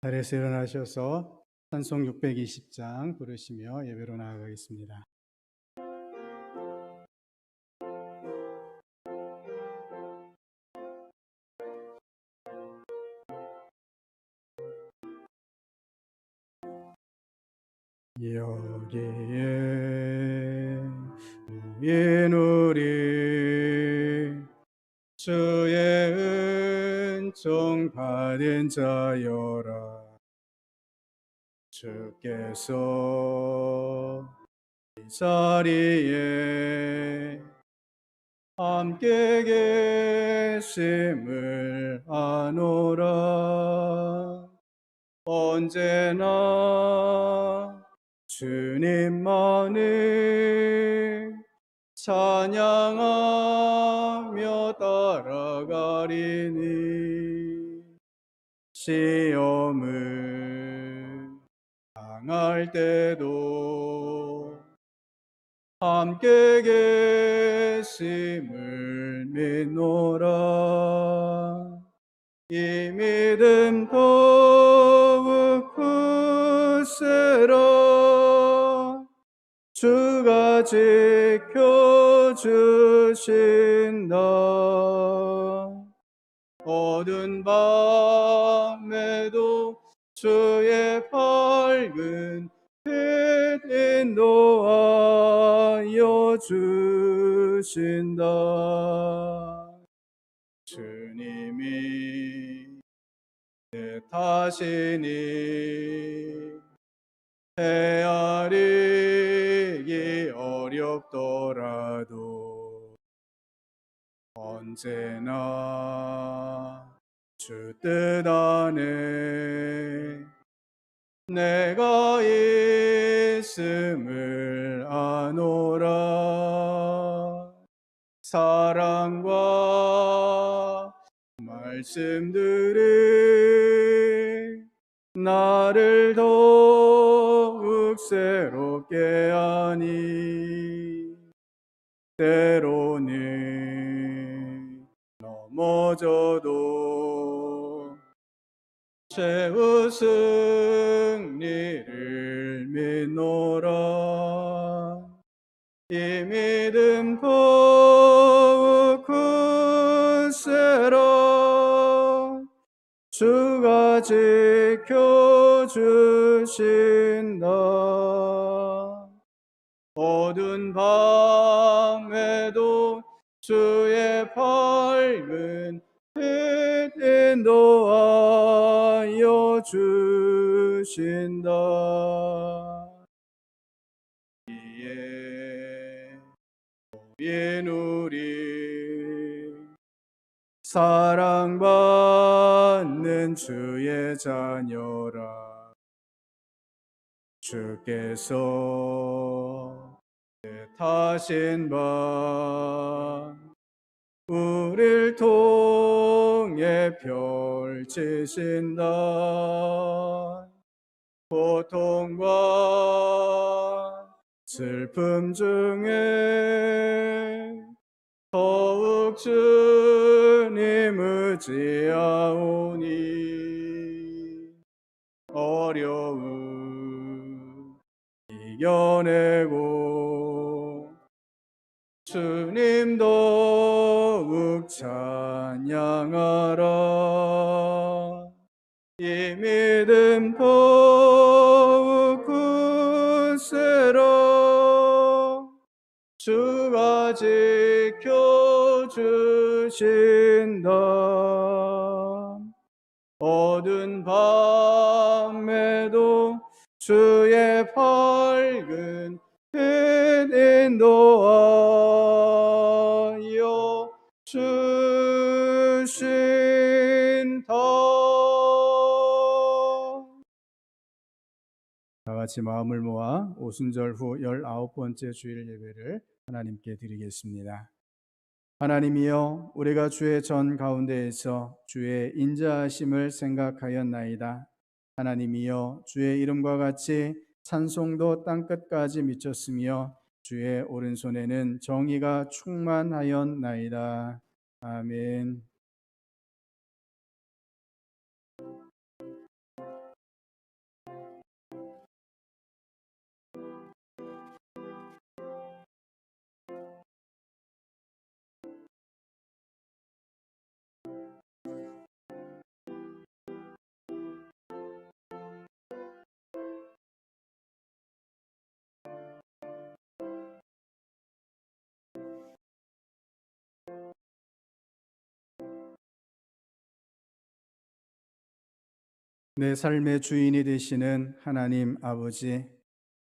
자리에서 일어나셔서 찬송 620장 부르시며 예배로 나아가겠습니다. 여기에 모인 우리 주의 은총 받은 자여라. 주께서 이 자리에 함께 계심을 아노라. 언제나 주님만을 찬양하며 따라가리니 시험을 당할 때도 함께 계심을 믿노라. 이 믿음 더욱 굳세라. 주가 지켜주신다. 어두운 밤에도 주의 밝은 빛 인도하여 주신다. 주님이 뜻하시니 헤아리기 어렵더라도 언제나 주 뜻 안에 내가 있음을 아노라. 사랑과 말씀들이 나를 더욱 새롭게 하니 때로는 넘어져도 최후 승리를 믿노라. 이 믿음 더욱 굳세라. 주가 지켜주신다. 어두운 밤에도 주의 밝은 빛 인도하여 주신다. 이에 모인 우리 사랑받는 주의 자녀라. 주께서 뜻하신 바 우릴 통해 펼치신다. 고통과 슬픔 중에 더욱 주님 의지하오니 어려움 이겨내고 주님 더욱 찬양하라. 이 믿음 더욱 굳세라. 주가 지켜주신다. 어두운 밤에도 주의 밝은 빛 인도하여 주신다. 다 같이 마음을 모아 오순절 후 19번째 주일 예배를 하나님께 드리겠습니다. 하나님이여, 우리가 주의 전 가운데에서 주의 인자하심을 생각하였나이다. 하나님이여, 주의 이름과 같이 찬송도 땅끝까지 미쳤으며 주의 오른손에는 정의가 충만하였나이다. 아멘. 내 삶의 주인이 되시는 하나님 아버지,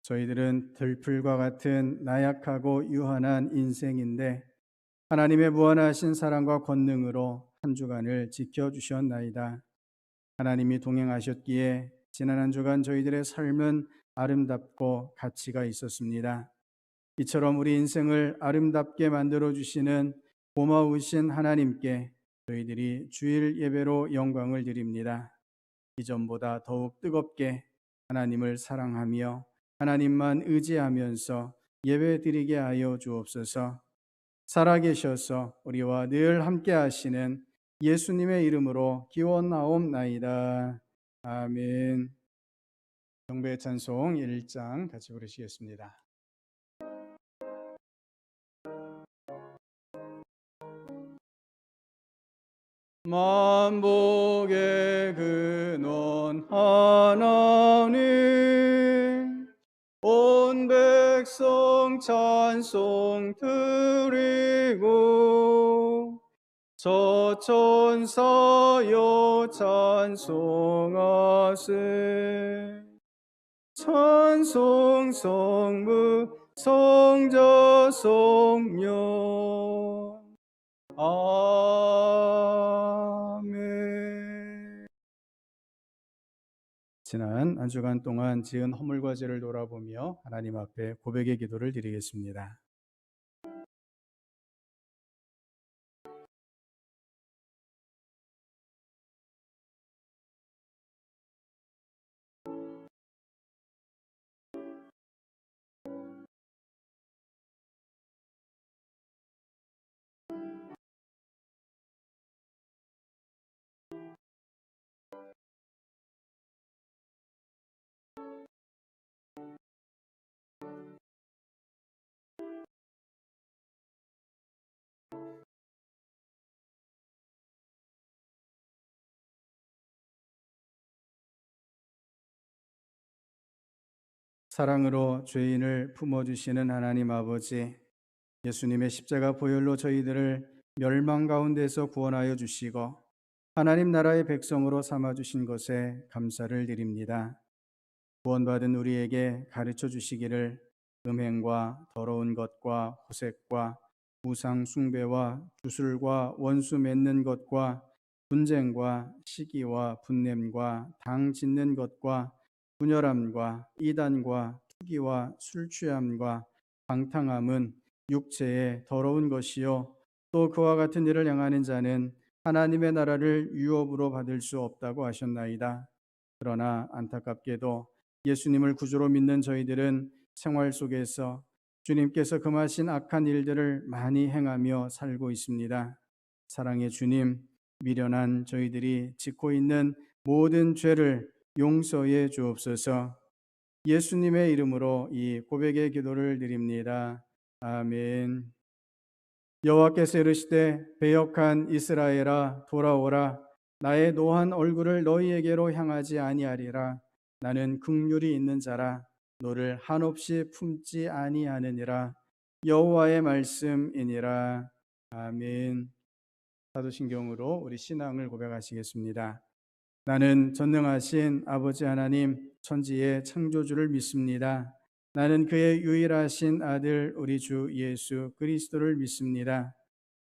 저희들은 들풀과 같은 나약하고 유한한 인생인데 하나님의 무한하신 사랑과 권능으로 한 주간을 지켜주셨나이다. 하나님이 동행하셨기에 지난 한 주간 저희들의 삶은 아름답고 가치가 있었습니다. 이처럼 우리 인생을 아름답게 만들어 주시는 고마우신 하나님께 저희들이 주일 예배로 영광을 드립니다. 이전보다 더욱 뜨겁게 하나님을 사랑하며 하나님만 의지하면서 예배 드리게 하여 주옵소서. 살아계셔서 우리와 늘 함께 하시는 예수님의 이름으로 기원하옵나이다. 아멘. 경배의 찬송 1장 같이 부르시겠습니다. 만복의 근원 하나님, 온 백성 찬송 드리고 저천사여 찬송하세. 찬송 성부 성자 성령 아멘. 지난 한 주간 동안 지은 허물과 죄를 돌아보며 하나님 앞에 고백의 기도를 드리겠습니다. 사랑으로 죄인을 품어주시는 하나님 아버지, 예수님의 십자가 보혈로 저희들을 멸망 가운데서 구원하여 주시고 하나님 나라의 백성으로 삼아주신 것에 감사를 드립니다. 구원받은 우리에게 가르쳐 주시기를 음행과 더러운 것과 호색과 우상 숭배와 주술과 원수 맺는 것과 분쟁과 시기와 분냄과 당 짓는 것과 분열함과 이단과 투기와 술 취함과 방탕함은 육체의 더러운 것이요 또 그와 같은 일을 행하는 자는 하나님의 나라를 유업으로 받을 수 없다고 하셨나이다. 그러나 안타깝게도 예수님을 구주로 믿는 저희들은 생활 속에서 주님께서 금하신 악한 일들을 많이 행하며 살고 있습니다. 사랑의 주님, 미련한 저희들이 짓고 있는 모든 죄를 용서해 주옵소서. 예수님의 이름으로 이 고백의 기도를 드립니다. 아멘. 여호와께서 이르시되 배역한 이스라엘아 돌아오라. 나의 노한 얼굴을 너희에게로 향하지 아니하리라. 나는 긍휼이 있는 자라. 너를 한없이 품지 아니하느니라. 여호와의 말씀이니라. 아멘. 사도신경으로 우리 신앙을 고백하시겠습니다. 나는 전능하신 아버지 하나님 천지의 창조주를 믿습니다. 나는 그의 유일하신 아들 우리 주 예수 그리스도를 믿습니다.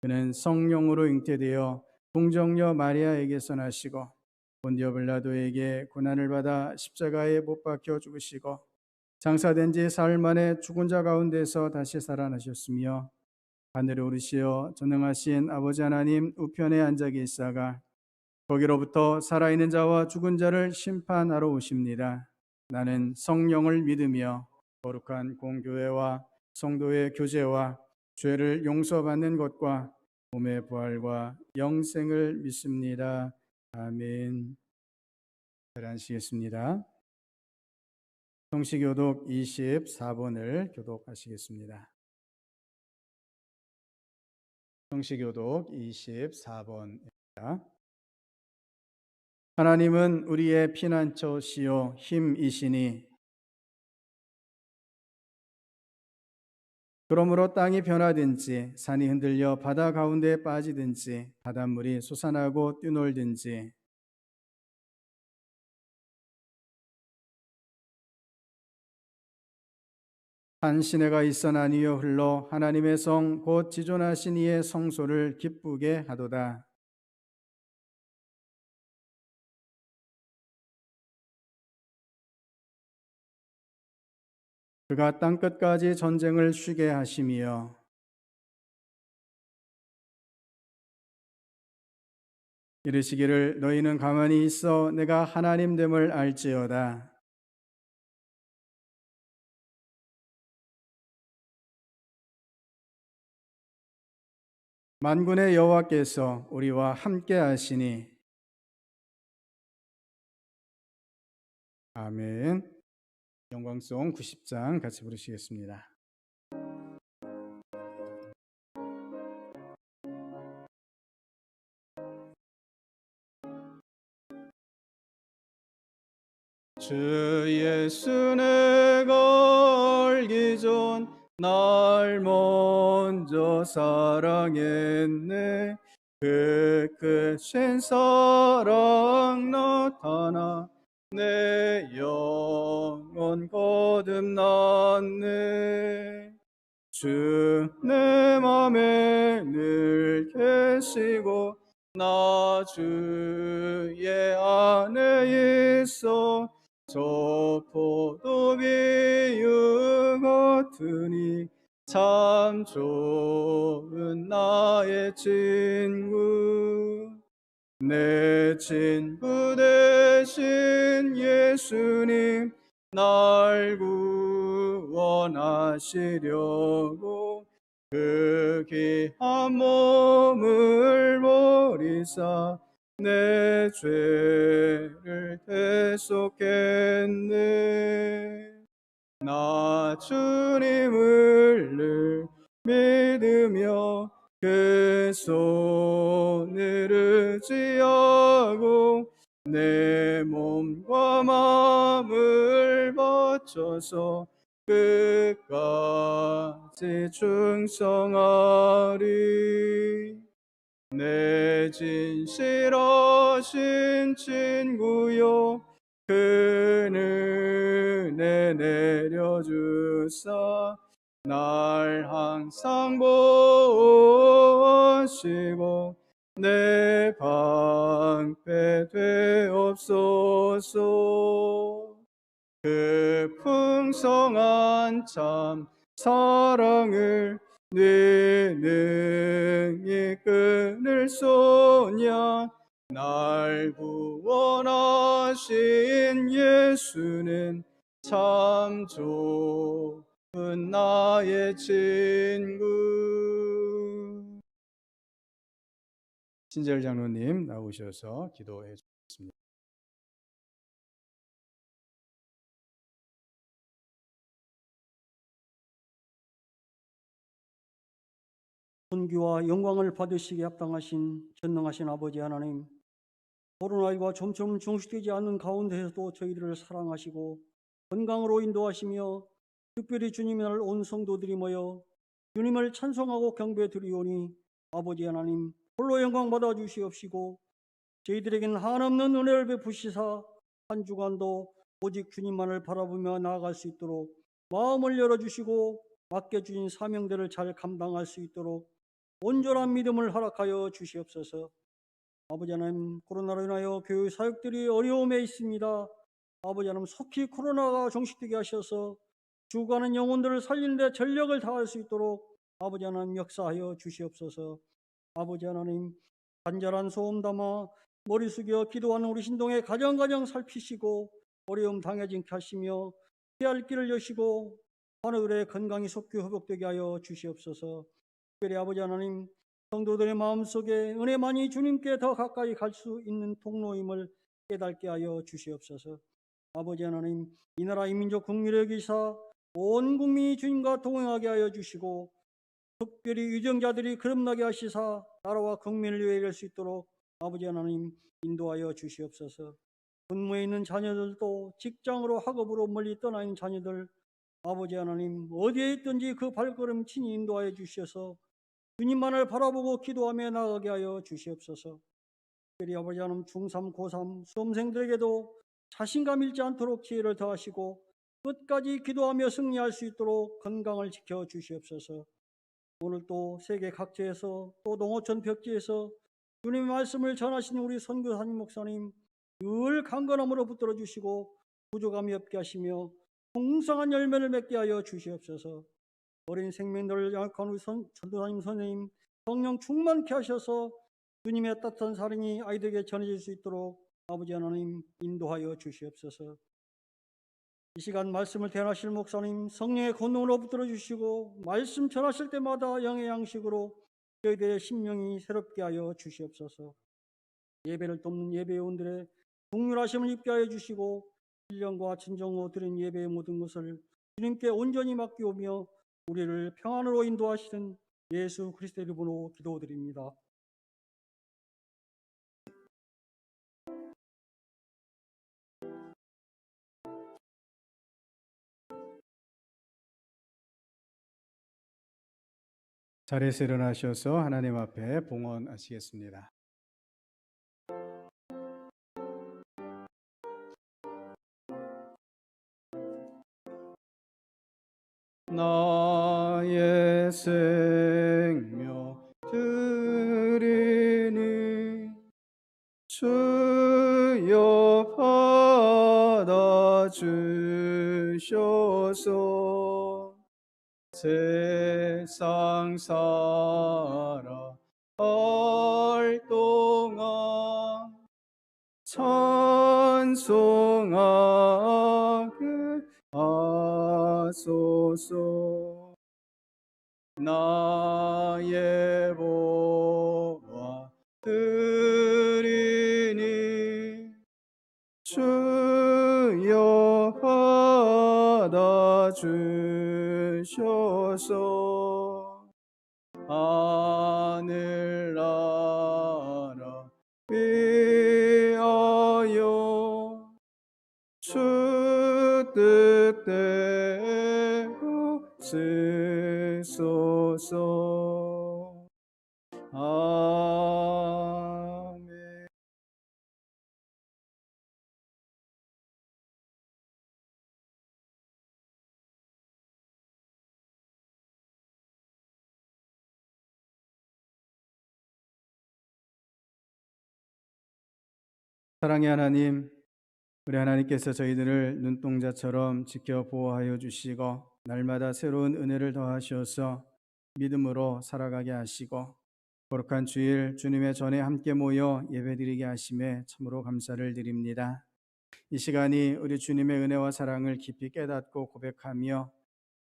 그는 성령으로 잉태되어 동정녀 마리아에게서 나시고 본디오 빌라도에게 고난을 받아 십자가에 못 박혀 죽으시고 장사된 지 사흘 만에 죽은 자 가운데서 다시 살아나셨으며 하늘에 오르시어 전능하신 아버지 하나님 우편에 앉아 계시다가 거기로부터 살아있는 자와 죽은 자를 심판하러 오십니다. 나는 성령을 믿으며 거룩한 공교회와 성도의 교제와 죄를 용서받는 것과 몸의 부활과 영생을 믿습니다. 아멘. 앉으시겠습니다. 성시교독 24번을 교독하시겠습니다. 성시교독 24번입니다. 하나님은 우리의 피난처시요 힘이시니 그러므로 땅이 변하든지 산이 흔들려 바다 가운데에 빠지든지 바닷물이 솟아나고 뛰놀든지 한 시내가 있어 나뉘어 흘러 하나님의 성 곧 지존하신 이의 성소를 기쁘게 하도다. 그가 땅끝까지 전쟁을 쉬게 하시며 이르시기를 너희는 가만히 있어 내가 하나님됨을 알지어다. 만군의 여호와께서 우리와 함께 하시니 아멘. 영광송 90장 같이 부르시겠습니다. 주 예수 내가 알기 전 날 먼저 사랑했네. 그 크신 사랑 나타나 내 영혼 거듭났네. 주 내 맘에 늘 계시고 나 주의 안에 있어. 저 포도비유 같으니 참 좋은 나의 친구. 내 친구 되신 예수님 날 구원하시려고 그 귀한 몸을 버리사 내 죄를 대속했네. 나 주님을 늘 믿으며 그 손을 의지하고 내 몸과 마음을 바쳐서 끝까지 충성하리. 내 진실하신 친구여 그 은혜 내려주사 날 항상 보호하시고 내 방패 되옵소서. 그 풍성한 참 사랑을 네 능히 끊을 소냐. 날 구원하신 예수는 참 좋은 나의 친구. 신재열 장로님 나오셔서 기도해 주셨습니다. 존귀와 영광을 받으시기에 합당하신 전능하신 아버지 하나님, 코로나19가 점점 종식되지 않는 가운데서도 저희들을 사랑하시고 건강으로 인도하시며 특별히 주님의 날 온 성도들이 모여 주님을 찬송하고 경배 드리오니 아버지 하나님 홀로 영광 받아 주시옵시고 저희들에겐 한없는 은혜를 베푸시사 한 주간도 오직 주님만을 바라보며 나아갈 수 있도록 마음을 열어주시고 맡겨주신 사명들을 잘 감당할 수 있도록 온전한 믿음을 허락하여 주시옵소서. 아버지 하나님, 코로나로 인하여 교회 사역들이 어려움에 있습니다. 아버지 하나님, 속히 코로나가 종식되게 하셔서 죽어가는 영혼들을 살리는 데 전력을 다할 수 있도록 아버지 하나님 역사하여 주시옵소서. 아버지 하나님, 간절한 소음 담아 머리 숙여 기도하는 우리 신동의 가정가정 살피시고 어려움 당해진게 하시며 피할 길을 여시고 하늘의 건강이 속히 회복되게 하여 주시옵소서. 특별히 아버지 하나님, 성도들의 마음속에 은혜만이 주님께 더 가까이 갈 수 있는 통로임을 깨닫게 하여 주시옵소서. 아버지 하나님, 이 나라 이 민족 국민을 여기사 온 국민이 주님과 동행하게 하여 주시고 특별히 유정자들이 거듭나게 하시사 나라와 국민을 위해 일할 수 있도록 아버지 하나님 인도하여 주시옵소서. 근무에 있는 자녀들도 직장으로 학업으로 멀리 떠나 있는 자녀들 아버지 하나님 어디에 있든지 그 발걸음 친히 인도하여 주셔서 주님만을 바라보고 기도하며 나가게 하여 주시옵소서. 특별히 아버지 하나님 중3, 고3 수험생들에게도 자신감 잃지 않도록 지혜를 더하시고 끝까지 기도하며 승리할 수 있도록 건강을 지켜 주시옵소서. 오늘 또 세계 각지에서 또 농어촌 벽지에서 주님의 말씀을 전하시는 우리 선교사님 목사님 늘 강건함으로 붙들어 주시고 부족함이 없게 하시며 풍성한 열매를 맺게 하여 주시옵소서. 어린 생명들을 양육한 우리 전도사님 선생님 성령 충만케 하셔서 주님의 따뜻한 사랑이 아이들에게 전해질 수 있도록 아버지 하나님 인도하여 주시옵소서. 이 시간 말씀을 대하실 목사님 성령의 권능으로 붙들어 주시고 말씀 전하실 때마다 영의 양식으로 저희들의 심령이 새롭게 하여 주시옵소서. 예배를 돕는 예배원들의 국률하심을 입게 하여 주시고 신령과 진정으로 드린 예배의 모든 것을 주님께 온전히 맡기오며 우리를 평안으로 인도하시는 예수 그리스도의 이름으로 기도드립니다. 자리에서 일어나셔서 하나님 앞에 봉헌하시겠습니다. 나의 생명 드리니 주여 받아 주셔서 세상 살아갈 동안 찬송하게 하소서. 나의 보화 드리니 주여 받아 주셔서 하늘나라 위하여 주 뜻대로 쓰소서. 아멘. 사랑의 하나님, 우리 하나님께서 저희들을 눈동자처럼 지켜 보호하여 주시고 날마다 새로운 은혜를 더하셔서 믿음으로 살아가게 하시고 거룩한 주일 주님의 전에 함께 모여 예배드리게 하심에 참으로 감사를 드립니다. 이 시간이 우리 주님의 은혜와 사랑을 깊이 깨닫고 고백하며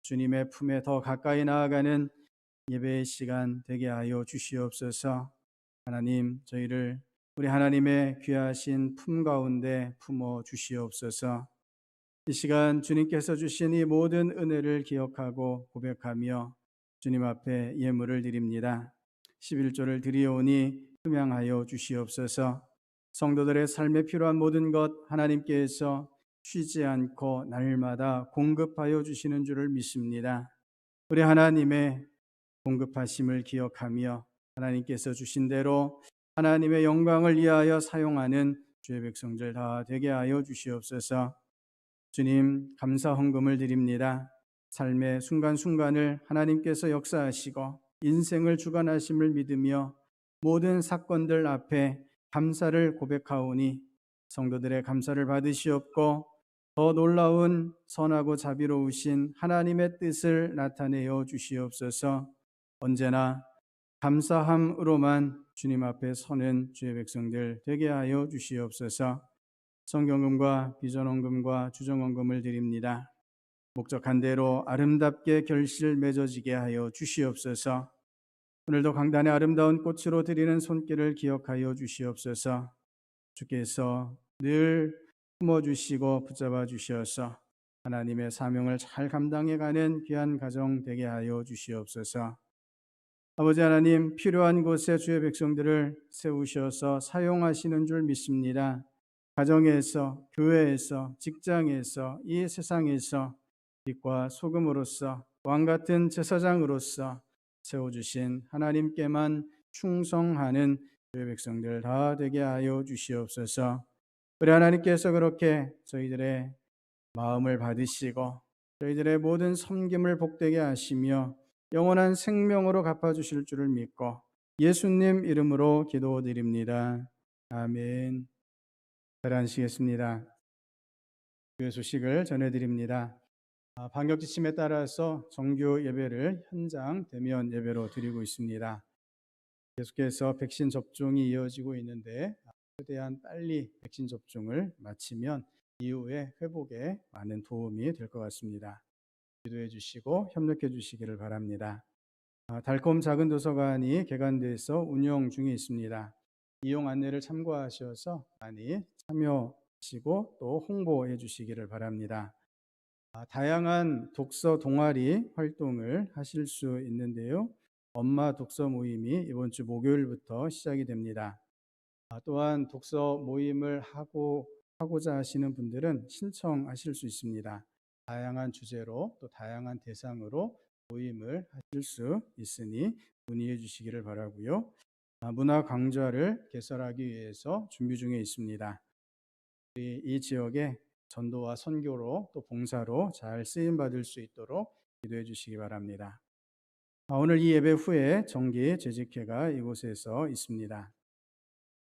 주님의 품에 더 가까이 나아가는 예배의 시간 되게 하여 주시옵소서. 하나님, 저희를 우리 하나님의 귀하신 품 가운데 품어 주시옵소서. 이 시간 주님께서 주신 이 모든 은혜를 기억하고 고백하며 주님 앞에 예물을 드립니다. 11조를 드리오니 흠양하여 주시옵소서. 성도들의 삶에 필요한 모든 것 하나님께서 쉬지 않고 날마다 공급하여 주시는 줄을 믿습니다. 우리 하나님의 공급하심을 기억하며 하나님께서 주신 대로 하나님의 영광을 위하여 사용하는 주의 백성들 다 되게 하여 주시옵소서. 주님, 감사 헌금을 드립니다. 삶의 순간순간을 하나님께서 역사하시고 인생을 주관하심을 믿으며 모든 사건들 앞에 감사를 고백하오니 성도들의 감사를 받으시옵고 더 놀라운 선하고 자비로우신 하나님의 뜻을 나타내어 주시옵소서. 언제나 감사함으로만 주님 앞에 서는 주의 백성들 되게 하여 주시옵소서. 성경금과 비전헌금과 주정헌금을 드립니다. 목적한 대로 아름답게 결실 맺어지게 하여 주시옵소서. 오늘도 강단의 아름다운 꽃으로 드리는 손길을 기억하여 주시옵소서. 주께서 늘 품어주시고 붙잡아 주셔서 하나님의 사명을 잘 감당해가는 귀한 가정 되게 하여 주시옵소서. 아버지 하나님, 필요한 곳에 주의 백성들을 세우셔서 사용하시는 줄 믿습니다. 가정에서, 교회에서, 직장에서, 이 세상에서 빛과 소금으로서 왕같은 제사장으로서 세워주신 하나님께만 충성하는 주의 백성들 다 되게 하여 주시옵소서. 우리 하나님께서 그렇게 저희들의 마음을 받으시고 저희들의 모든 섬김을 복되게 하시며 영원한 생명으로 갚아주실 줄을 믿고 예수님 이름으로 기도드립니다. 아멘. 잘 앉으시겠습니다. 교회 소식을 전해드립니다. 방역 지침에 따라서 정규 예배를 현장 대면 예배로 드리고 있습니다. 계속해서 백신 접종이 이어지고 있는데 최대한 빨리 백신 접종을 마치면 이후에 회복에 많은 도움이 될 것 같습니다. 기도해 주시고 협력해 주시기를 바랍니다. 달콤 작은 도서관이 개관돼서 운영 중에 있습니다. 이용 안내를 참고하셔서 많이 참여하시고 또 홍보해 주시기를 바랍니다. 다양한 독서 동아리 활동을 하실 수 있는데요. 엄마 독서 모임이 이번 주 목요일부터 시작이 됩니다. 또한 독서 모임을 하고자 하시는 분들은 신청하실 수 있습니다. 다양한 주제로 또 다양한 대상으로 모임을 하실 수 있으니 문의해 주시기를 바라고요. 문화 강좌를 개설하기 위해서 준비 중에 있습니다. 이 지역에 전도와 선교로 또 봉사로 잘 쓰임 받을 수 있도록 기도해 주시기 바랍니다. 오늘 이 예배 후에 정기 재직회가 이곳에서 있습니다.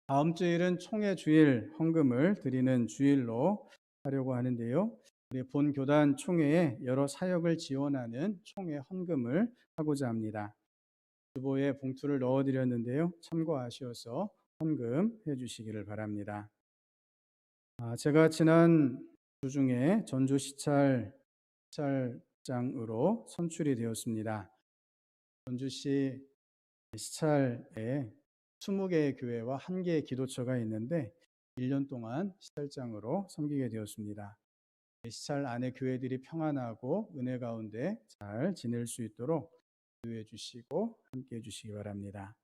다음 주일은 총회 주일 헌금을 드리는 주일로 하려고 하는데요. 우리 본 교단 총회에 여러 사역을 지원하는 총회 헌금을 하고자 합니다. 주보에 봉투를 넣어드렸는데요. 참고하셔서 헌금해 주시기를 바랍니다. 제가 지난 주 중에 전주 시찰장으로 선출이 되었습니다. 전주시 시찰에 20개의 교회와 1개의 기도처가 있는데 1년 동안 시찰장으로 섬기게 되었습니다. 시찰 안에 교회들이 평안하고 은혜 가운데 잘 지낼 수 있도록 기도해 주시고 함께해 주시기 바랍니다.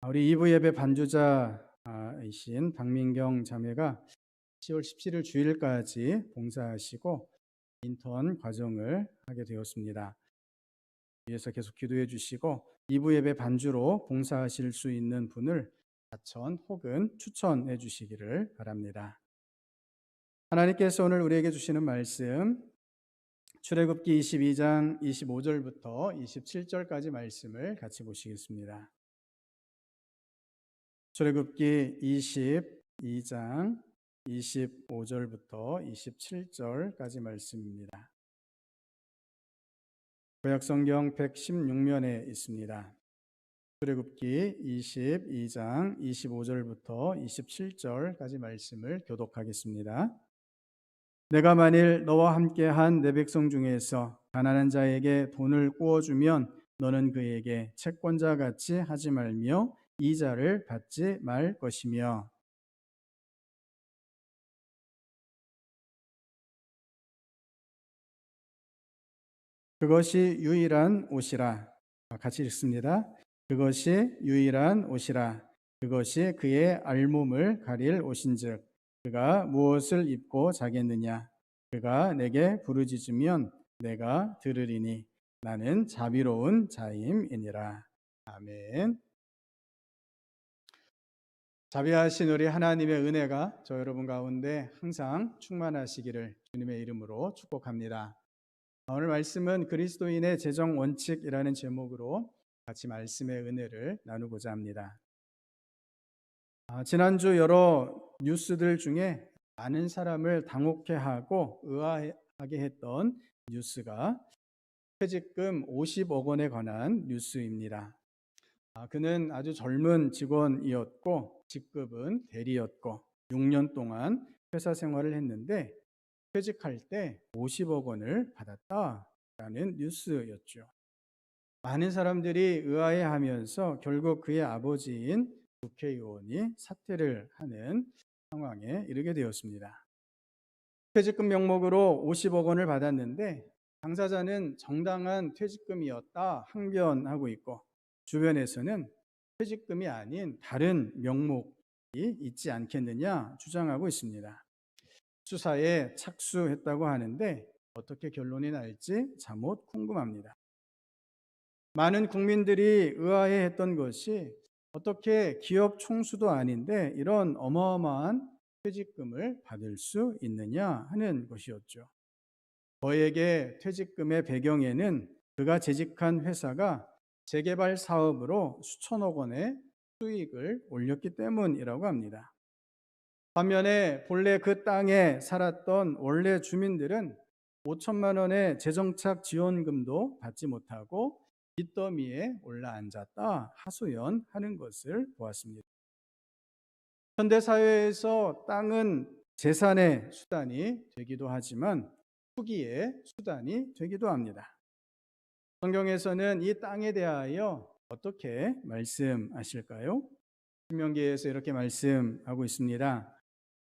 우리 2부 예배 반주자이신 박민경 자매가 10월 17일 주일까지 봉사하시고 인턴 과정을 하게 되었습니다. 위해서 계속 기도해 주시고 2부 예배 반주로 봉사하실 수 있는 분을 자천 혹은 추천해 주시기를 바랍니다. 하나님께서 오늘 우리에게 주시는 말씀 출애굽기 22장 25절부터 27절까지 말씀을 같이 보시겠습니다. 출애굽기 22장 25절부터 27절까지 말씀입니다. 구약성경 116면에 있습니다. 출애굽기 22장 25절부터 27절까지 말씀을 교독하겠습니다. 내가 만일 너와 함께한 내 백성 중에서 가난한 자에게 돈을 꾸어주면 너는 그에게 채권자 같이 하지 말며 이자를 받지 말 것이며 그것이 유일한 옷이라. 같이 읽습니다. 그것이 유일한 옷이라. 그것이 그의 알몸을 가릴 옷인즉 그가 무엇을 입고 자겠느냐. 그가 내게 부르짖으면 내가 들으리니 나는 자비로운 자임이니라. 아멘. 자비하신 우리 하나님의 은혜가 저 여러분 가운데 항상 충만하시기를 주님의 이름으로 축복합니다. 오늘 말씀은 그리스도인의 재정 원칙이라는 제목으로 같이 말씀의 은혜를 나누고자 합니다. 지난주 여러 뉴스들 중에 많은 사람을 당혹해하고 의아하게 했던 뉴스가 퇴직금 50억 원에 관한 뉴스입니다. 그는 아주 젊은 직원이었고 직급은 대리였고 6년 동안 회사 생활을 했는데 퇴직할 때 50억 원을 받았다라는 뉴스였죠. 많은 사람들이 의아해하면서 결국 그의 아버지인 국회의원이 사퇴를 하는 상황에 이르게 되었습니다. 퇴직금 명목으로 50억 원을 받았는데 당사자는 정당한 퇴직금이었다 항변하고 있고 주변에서는 퇴직금이 아닌 다른 명목이 있지 않겠느냐 주장하고 있습니다. 수사에 착수했다고 하는데 어떻게 결론이 날지 잠옷 궁금합니다. 많은 국민들이 의아해했던 것이 어떻게 기업 총수도 아닌데 이런 어마어마한 퇴직금을 받을 수 있느냐 하는 것이었죠. 저에게 퇴직금의 배경에는 그가 재직한 회사가 재개발 사업으로 수천억 원의 수익을 올렸기 때문이라고 합니다. 반면에 본래 그 땅에 살았던 원래 주민들은 5천만 원의 재정착 지원금도 받지 못하고 빚더미에 올라앉았다 하소연하는 것을 보았습니다. 현대사회에서 땅은 재산의 수단이 되기도 하지만 투기의 수단이 되기도 합니다. 성경에서는 이 땅에 대하여 어떻게 말씀하실까요? 신명기에서 이렇게 말씀하고 있습니다.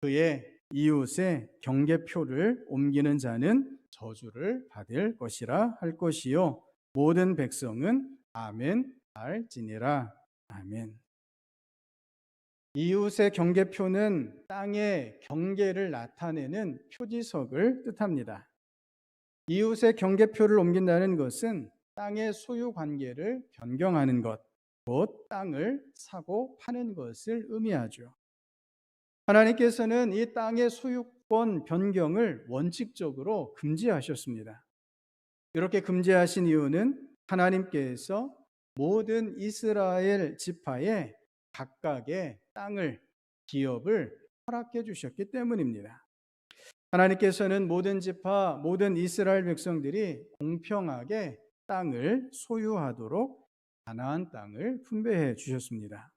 그의 이웃의 경계표를 옮기는 자는 저주를 받을 것이라 할 것이요 모든 백성은 아멘 할지니라. 아멘. 이웃의 경계표는 땅의 경계를 나타내는 표지석을 뜻합니다. 이웃의 경계표를 옮긴다는 것은 땅의 소유 관계를 변경하는 것, 곧 땅을 사고 파는 것을 의미하죠. 하나님께서는 이 땅의 소유권 변경을 원칙적으로 금지하셨습니다. 이렇게 금지하신 이유는 하나님께서 모든 이스라엘 지파에 각각의 땅을, 기업을 허락해 주셨기 때문입니다. 하나님께서는 모든 지파, 모든 이스라엘 백성들이 공평하게 땅을 소유하도록 가나안 땅을 분배해 주셨습니다.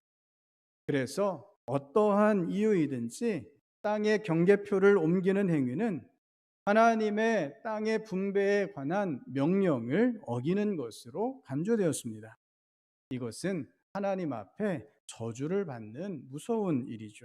그래서 어떠한 이유이든지 땅의 경계표를 옮기는 행위는 하나님의 땅의 분배에 관한 명령을 어기는 것으로 간주되었습니다. 이것은 하나님 앞에 저주를 받는 무서운 일이죠.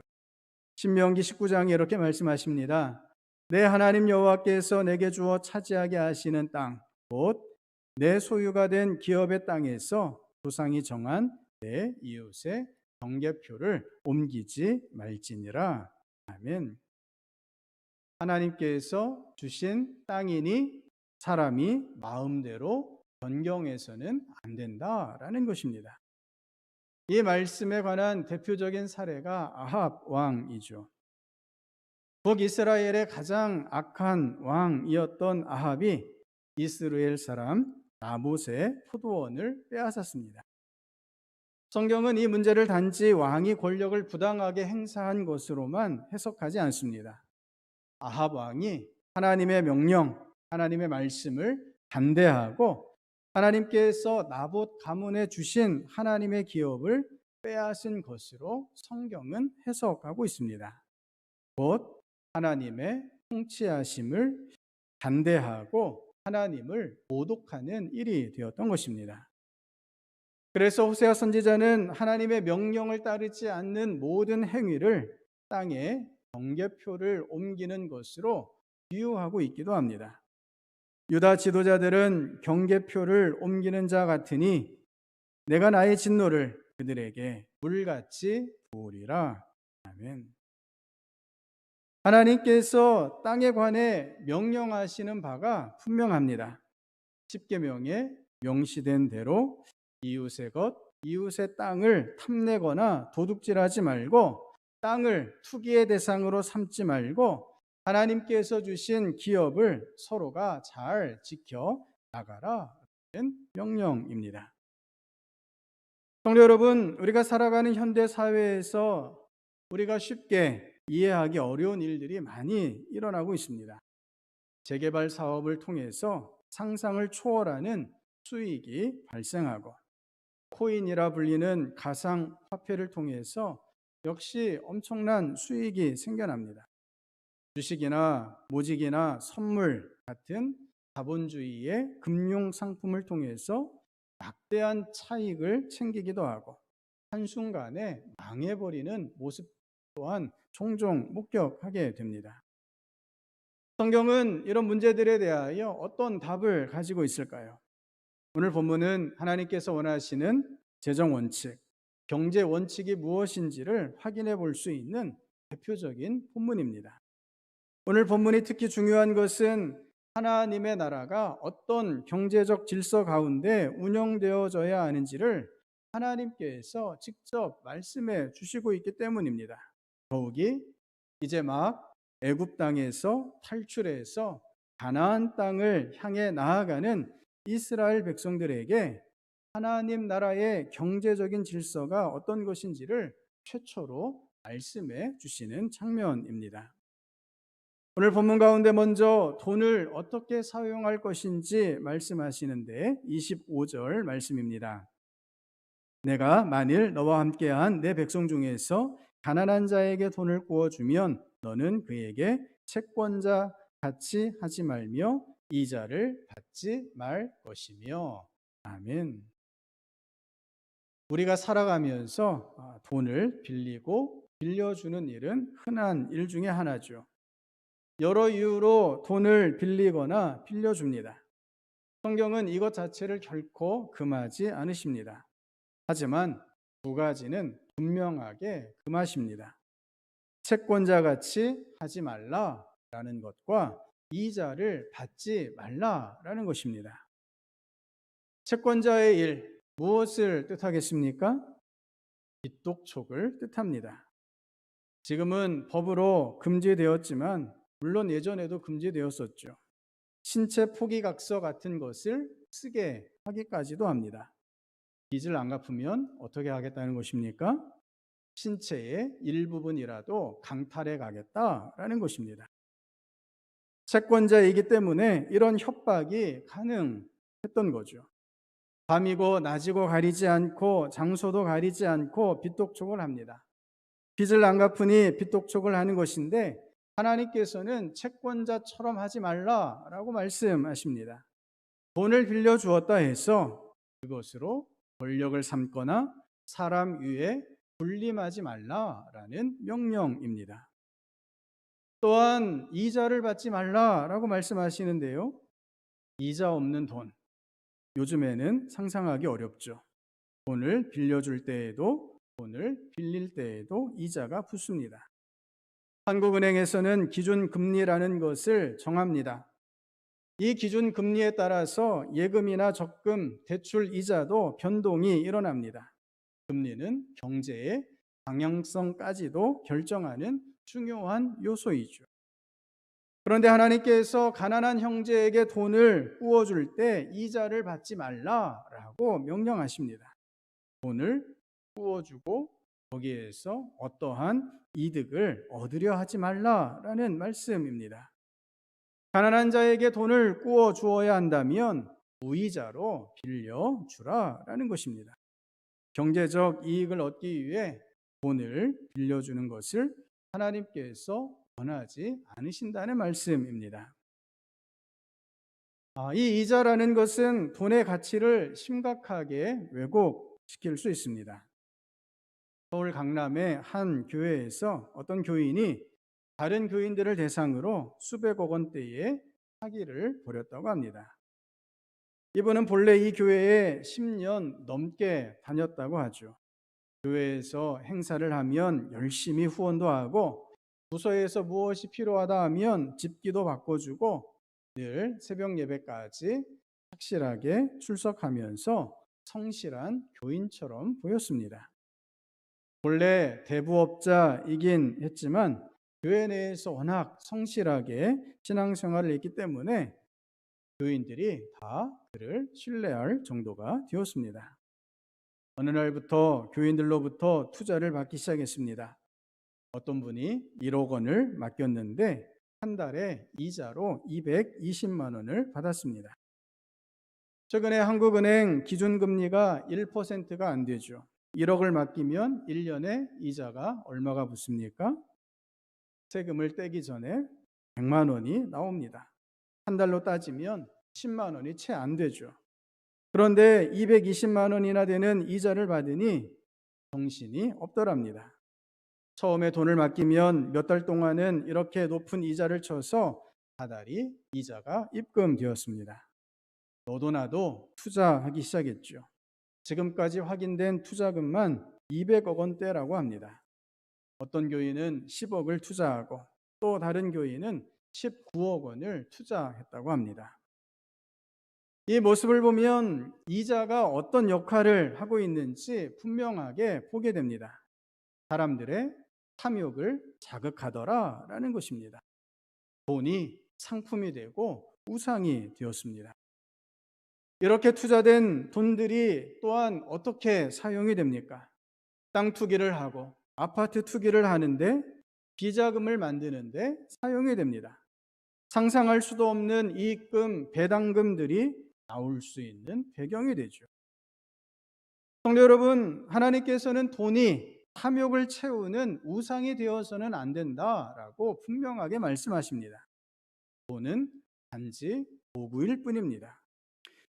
신명기 19장에 이렇게 말씀하십니다. 내 하나님 여호와께서 내게 주어 차지하게 하시는 땅, 곧 내 소유가 된 기업의 땅에서 조상이 정한 내 이웃의 경계표를 옮기지 말지니라. 아멘. 하나님께서 주신 땅이니 사람이 마음대로 변경해서는 안 된다라는 것입니다. 이 말씀에 관한 대표적인 사례가 아합 왕이죠. 북이스라엘의 가장 악한 왕이었던 아합이 이스라엘 사람 나봇의 포도원을 빼앗았습니다. 성경은 이 문제를 단지 왕이 권력을 부당하게 행사한 것으로만 해석하지 않습니다. 아합 왕이 하나님의 명령, 하나님의 말씀을 반대하고 하나님께서 나봇 가문에 주신 하나님의 기업을 빼앗은 것으로 성경은 해석하고 있습니다. 곧 하나님의 통치하심을 반대하고 하나님을 모독하는 일이 되었던 것입니다. 그래서 호세아 선지자는 하나님의 명령을 따르지 않는 모든 행위를 땅에 경계표를 옮기는 것으로 비유하고 있기도 합니다. 유다 지도자들은 경계표를 옮기는 자 같으니 내가 나의 진노를 그들에게 물같이 부으리라. 아멘. 하나님께서 땅에 관해 명령하시는 바가 분명합니다. 십계명에 명시된 대로 이웃의 것, 이웃의 땅을 탐내거나 도둑질하지 말고 땅을 투기의 대상으로 삼지 말고 하나님께서 주신 기업을 서로가 잘 지켜 나가라는 명령입니다. 성도 여러분, 우리가 살아가는 현대 사회에서 우리가 쉽게 이해하기 어려운 일들이 많이 일어나고 있습니다. 재개발 사업을 통해서 상상을 초월하는 수익이 발생하고 코인이라 불리는 가상 화폐를 통해서 역시 엄청난 수익이 생겨납니다. 주식이나 모직이나 선물 같은 자본주의의 금융 상품을 통해서 막대한 차익을 챙기기도 하고 한순간에 망해버리는 모습 또한 종종 목격하게 됩니다. 성경은 이런 문제들에 대하여 어떤 답을 가지고 있을까요? 오늘 본문은 하나님께서 원하시는 재정 원칙, 경제 원칙이 무엇인지를 확인해 볼 수 있는 대표적인 본문입니다. 오늘 본문이 특히 중요한 것은 하나님의 나라가 어떤 경제적 질서 가운데 운영되어져야 하는지를 하나님께서 직접 말씀해 주시고 있기 때문입니다. 더욱이 이제 막 애굽 땅에서 탈출해서 가나안 땅을 향해 나아가는 이스라엘 백성들에게 하나님 나라의 경제적인 질서가 어떤 것인지를 최초로 말씀해 주시는 장면입니다. 오늘 본문 가운데 먼저 돈을 어떻게 사용할 것인지 말씀하시는데 25절 말씀입니다. 내가 만일 너와 함께한 내 백성 중에서 가난한 자에게 돈을 구워주면 너는 그에게 채권자 같이 하지 말며 이자를 받지 말 것이며. 아멘. 우리가 살아가면서 돈을 빌리고 빌려주는 일은 흔한 일 중에 하나죠. 여러 이유로 돈을 빌리거나 빌려줍니다. 성경은 이것 자체를 결코 금하지 않으십니다. 하지만 두 가지는 분명하게 금하십니다. 채권자같이 하지 말라라는 것과 이자를 받지 말라라는 것입니다. 채권자의 일, 무엇을 뜻하겠습니까? 빚독촉을 뜻합니다. 지금은 법으로 금지되었지만 물론 예전에도 금지되었었죠. 신체 포기각서 같은 것을 쓰게 하기까지도 합니다. 빚을 안 갚으면 어떻게 하겠다는 것입니까? 신체의 일부분이라도 강탈해 가겠다라는 것입니다. 채권자이기 때문에 이런 협박이 가능했던 거죠. 밤이고 낮이고 가리지 않고 장소도 가리지 않고 빚독촉을 합니다. 빚을 안 갚으니 빚독촉을 하는 것인데 하나님께서는 채권자처럼 하지 말라라고 말씀하십니다. 돈을 빌려 주었다 해서 그것으로 권력을 삼거나 사람 위에 군림하지 말라라는 명령입니다. 또한 이자를 받지 말라라고 말씀하시는데요. 이자 없는 돈, 요즘에는 상상하기 어렵죠. 돈을 빌려줄 때에도 돈을 빌릴 때에도 이자가 붙습니다. 한국은행에서는 기준금리라는 것을 정합니다. 이 기준금리에 따라서 예금이나 적금, 대출 이자도 변동이 일어납니다. 금리는 경제의 방향성까지도 결정하는 중요한 요소이죠. 그런데 하나님께서 가난한 형제에게 돈을 구워줄 때 이자를 받지 말라라고 명령하십니다. 돈을 구워주고 거기에서 어떠한 이득을 얻으려 하지 말라라는 말씀입니다. 가난한 자에게 돈을 구워 주어야 한다면 무이자로 빌려주라라는 것입니다. 경제적 이익을 얻기 위해 돈을 빌려주는 것을 하나님께서 원하지 않으신다는 말씀입니다. 이 이자라는 것은 돈의 가치를 심각하게 왜곡시킬 수 있습니다. 서울 강남의 한 교회에서 어떤 교인이 다른 교인들을 대상으로 수백억 원대의 사기를 벌였다고 합니다. 이분은 본래 이 교회에 10년 넘게 다녔다고 하죠. 교회에서 행사를 하면 열심히 후원도 하고 부서에서 무엇이 필요하다 하면 집기도 바꿔주고 늘 새벽 예배까지 확실하게 출석하면서 성실한 교인처럼 보였습니다. 본래 대부업자이긴 했지만 교회 내에서 워낙 성실하게 신앙생활을 했기 때문에 교인들이 다 그를 신뢰할 정도가 되었습니다. 어느 날부터 교인들로부터 투자를 받기 시작했습니다. 어떤 분이 1억 원을 맡겼는데 한 달에 이자로 220만 원을 받았습니다. 최근에 한국은행 기준금리가 1%가 안 되죠. 1억을 맡기면 1년에 이자가 얼마가 붙습니까? 세금을 떼기 전에 100만 원이 나옵니다. 한 달로 따지면 10만 원이 채 안 되죠. 그런데 220만 원이나 되는 이자를 받으니 정신이 없더랍니다. 처음에 돈을 맡기면 몇 달 동안은 이렇게 높은 이자를 쳐서 다달이 이자가 입금되었습니다. 너도 나도 투자하기 시작했죠. 지금까지 확인된 투자금만 200억 원대라고 합니다. 어떤 교인은 10억을 투자하고 또 다른 교인은 19억 원을 투자했다고 합니다. 이 모습을 보면 이자가 어떤 역할을 하고 있는지 분명하게 보게 됩니다. 사람들의 탐욕을 자극하더라라는 것입니다. 돈이 상품이 되고 우상이 되었습니다. 이렇게 투자된 돈들이 또한 어떻게 사용이 됩니까? 땅 투기를 하고 아파트 투기를 하는데 비자금을 만드는데 사용이 됩니다. 상상할 수도 없는 이익금, 배당금들이 나올 수 있는 배경이 되죠. 성도 여러분, 하나님께서는 돈이 탐욕을 채우는 우상이 되어서는 안 된다라고 분명하게 말씀하십니다. 돈은 단지 도구일 뿐입니다.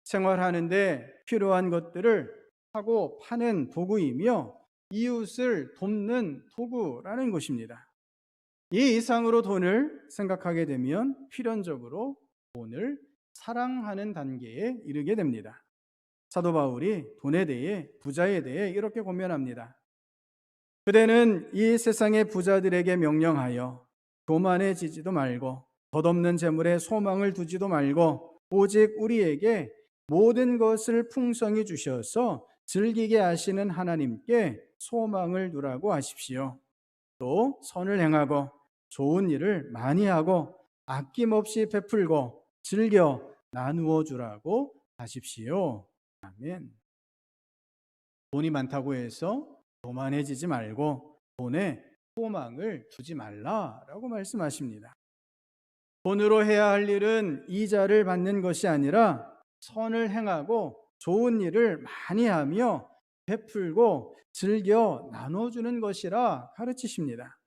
생활하는데 필요한 것들을 사고 파는 도구이며 이웃을 돕는 도구라는 것입니다. 이 이상으로 돈을 생각하게 되면 필연적으로 돈을 사랑하는 단계에 이르게 됩니다. 사도 바울이 돈에 대해, 부자에 대해 이렇게 고면합니다. 그대는 이 세상의 부자들에게 명령하여 교만해지지도 말고 덧없는 재물에 소망을 두지도 말고 오직 우리에게 모든 것을 풍성히 주셔서 즐기게 하시는 하나님께 소망을 두라고 하십시오. 또 선을 행하고 좋은 일을 많이 하고 아낌없이 베풀고 즐겨 나누어 주라고 하십시오. 아멘. 돈이 많다고 해서 교만해지지 말고 돈에 소망을 두지 말라라고 말씀하십니다. 돈으로 해야 할 일은 이자를 받는 것이 아니라 선을 행하고 좋은 일을 많이 하며 베풀고 즐겨 나눠주는 것이라 가르치십니다.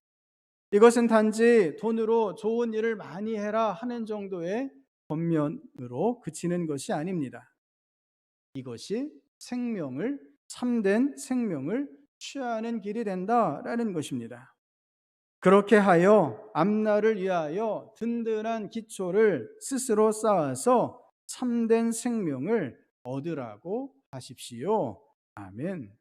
이것은 단지 돈으로 좋은 일을 많이 해라 하는 정도의 겉면으로 그치는 것이 아닙니다. 이것이 생명을, 참된 생명을 취하는 길이 된다라는 것입니다. 그렇게 하여 앞날을 위하여 든든한 기초를 스스로 쌓아서 참된 생명을 얻으라고 하십시오. 아멘.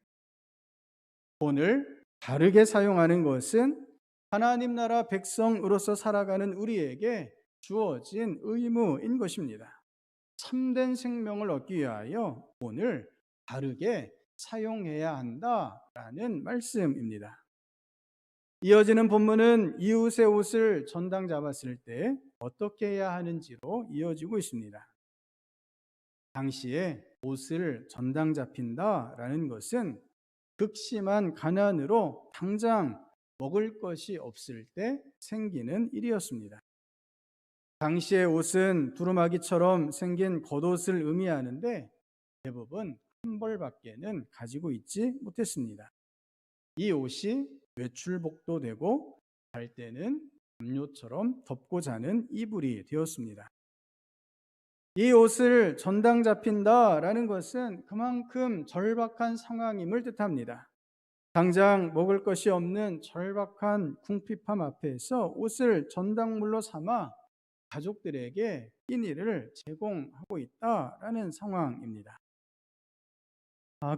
돈을 바르게 사용하는 것은 하나님 나라 백성으로서 살아가는 우리에게 주어진 의무인 것입니다. 참된 생명을 얻기 위하여 돈을 바르게 사용해야 한다라는 말씀입니다. 이어지는 본문은 이웃의 옷을 전당 잡았을 때 어떻게 해야 하는지로 이어지고 있습니다. 당시에 옷을 전당 잡힌다라는 것은 극심한 가난으로 당장 먹을 것이 없을 때 생기는 일이었습니다. 당시의 옷은 두루마기처럼 생긴 겉옷을 의미하는데 대부분 한 벌밖에는 가지고 있지 못했습니다. 이 옷이 외출복도 되고 잘 때는 담요처럼 덮고 자는 이불이 되었습니다. 이 옷을 전당 잡힌다라는 것은 그만큼 절박한 상황임을 뜻합니다. 당장 먹을 것이 없는 절박한 궁핍함 앞에서 옷을 전당물로 삼아 가족들에게 끼니를 제공하고 있다라는 상황입니다.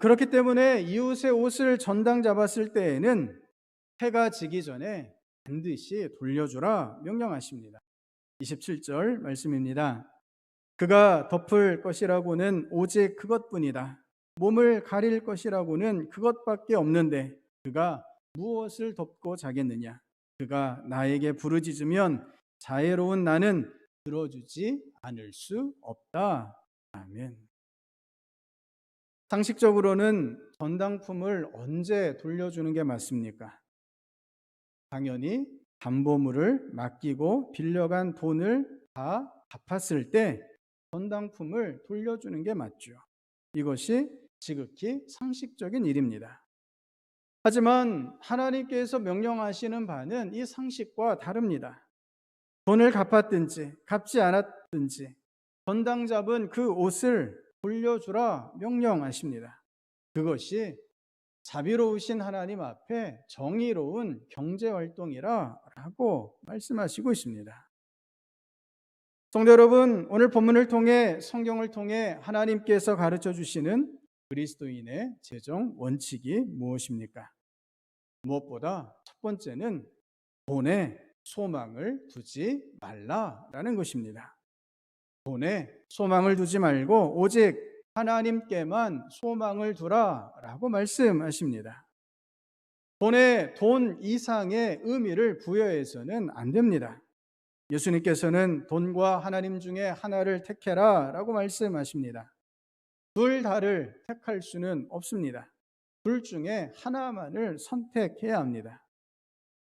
그렇기 때문에 이웃의 옷을 전당 잡았을 때에는 해가 지기 전에 반드시 돌려주라 명령하십니다. 27절 말씀입니다. 그가 덮을 것이라고는 오직 그것뿐이다. 몸을 가릴 것이라고는 그것밖에 없는데 그가 무엇을 덮고 자겠느냐? 그가 나에게 부르짖으면 자애로운 나는 들어주지 않을 수 없다. 아멘. 상식적으로는 전당품을 언제 돌려주는 게 맞습니까? 당연히 담보물을 맡기고 빌려간 돈을 다 갚았을 때 전당품을 돌려주는 게 맞죠. 이것이 지극히 상식적인 일입니다. 하지만 하나님께서 명령하시는 바는 이 상식과 다릅니다. 돈을 갚았든지 갚지 않았든지 전당 잡은 그 옷을 돌려주라 명령하십니다. 그것이 자비로우신 하나님 앞에 정의로운 경제활동이라고 말씀하시고 있습니다. 성도 여러분, 오늘 본문을 통해 성경을 통해 하나님께서 가르쳐 주시는 그리스도인의 재정 원칙이 무엇입니까? 무엇보다 첫 번째는 돈에 소망을 두지 말라라는 것입니다. 돈에 소망을 두지 말고 오직 하나님께만 소망을 두라라고 말씀하십니다. 돈에 돈 이상의 의미를 부여해서는 안 됩니다. 예수님께서는 돈과 하나님 중에 하나를 택해라 라고 말씀하십니다. 둘 다를 택할 수는 없습니다. 둘 중에 하나만을 선택해야 합니다.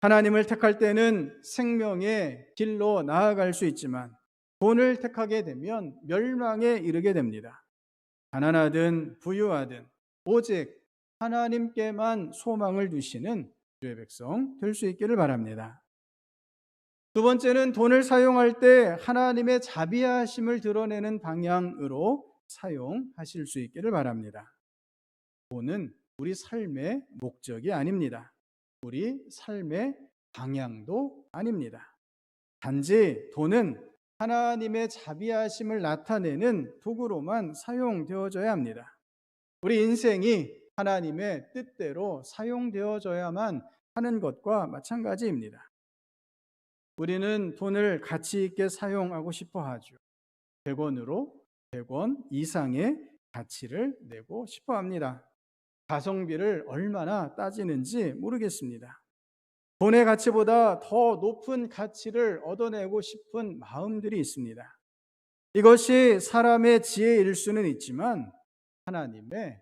하나님을 택할 때는 생명의 길로 나아갈 수 있지만 돈을 택하게 되면 멸망에 이르게 됩니다. 가난하든 부유하든 오직 하나님께만 소망을 두시는 주의 백성 될 수 있기를 바랍니다. 두 번째는 돈을 사용할 때 하나님의 자비하심을 드러내는 방향으로 사용하실 수 있기를 바랍니다. 돈은 우리 삶의 목적이 아닙니다. 우리 삶의 방향도 아닙니다. 단지 돈은 하나님의 자비하심을 나타내는 도구로만 사용되어져야 합니다. 우리 인생이 하나님의 뜻대로 사용되어져야만 하는 것과 마찬가지입니다. 우리는 돈을 가치 있게 사용하고 싶어 하죠. 100원으로 100원 이상의 가치를 내고 싶어 합니다. 가성비를 얼마나 따지는지 모르겠습니다. 돈의 가치보다 더 높은 가치를 얻어내고 싶은 마음들이 있습니다. 이것이 사람의 지혜일 수는 있지만 하나님의